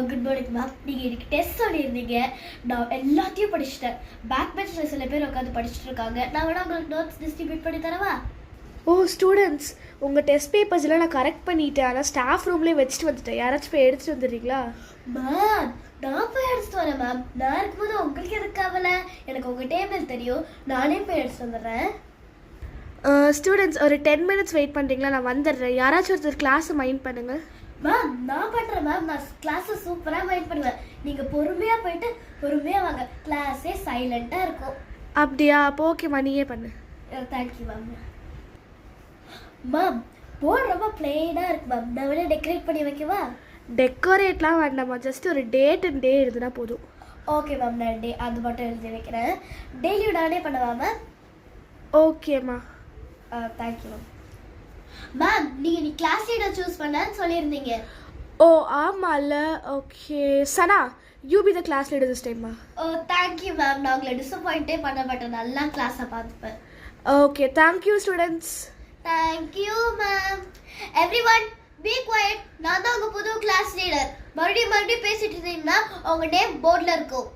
Good morning ma'am. நீங்கள் எனக்கு test சொல்லியிருந்தீங்க. நான் எல்லாத்தையும் படிச்சுட்டேன். பேக் பெஞ்சில் சில பேர் உட்காந்து படிச்சுட்டு இருக்காங்க. நான் வேணா உங்களுக்கு நோட்ஸ் டிஸ்ட்ரிபியூட் பண்ணி தரவா? ஓ ஸ்டூடெண்ட்ஸ், உங்கள் டெஸ்ட் பேப்பர்ஸ்லாம் நான் கரெக்ட் பண்ணிட்டேன். ஆனால் ஸ்டாஃப் ரூம்லேயே வச்சுட்டு வந்துட்டேன். யாராச்சும் போய் எடுத்துகிட்டு வந்துடுறீங்களா? மேம் நான் போய் எடுத்துட்டு வரேன் மேம். நான் இருக்கும்போது உங்களுக்கு எதுக்கு கவலை? எனக்கு உங்கள் டேபிள் தெரியும். நானே போய் எடுத்துட்டு வந்துடுறேன். ஸ்டூடெண்ட்ஸ் ஒரு 10 minutes வெயிட் பண்ணுறீங்களா? நான் வந்துடுறேன். யாராச்சும் ஒருத்தர் கிளாஸை மைண்ட் பண்ணுங்கள். மேம் நான் பண்ணுறேன் மேம். நான் கிளாஸை சூப்பராக மைண்ட் பண்ணுவேன். நீங்கள் பொறுமையாக போயிட்டு பொறுமையாக வாங்க. கிளாஸே சைலண்ட்டாக இருக்கும். அப்படியா? அப்போ ஓகேம்மா, நீயே பண்ணு. Thank you ma'am. மேம் போர்டு ரொம்ப பிளெயினாக இருக்கு மேம். நான் வேணா டெக்கரேட் பண்ணி வைக்கவா? டெக்கரேட்லாம் வேண்டாம்மா, ஜஸ்ட் ஒரு டேட் அண்ட் டே இருந்துனா போதும். ஓகே மேம், நான் அது மட்டும் எழுதி வைக்கிறேன். டெய்லியும் நானே பண்ணவா மேம்? ஓகேம்மா. Thank you ma'am. மேம் நீங்கள் நீ கிளாஸ் லீடர் சூஸ் பண்ணேன்னு சொல்லியிருந்தீங்க. ஓ ஆமாம்ல. Okay Sana, you be the class leader this டைம்மா. Thank you ma'am. நான் உங்களை டிசப்பாயிண்டே பண்ண மாட்டேன். நல்லா கிளாஸை பார்த்துப்பேன். Okay, thank you students. Thank you ma'am. Everyone be quiet. நான் தான் உங்கள் புது கிளாஸ் லீடர். மறுபடியும் பேசிட்டு இருந்தீங்கன்னா உங்கள் நேம் போர்டில் இருக்கும்.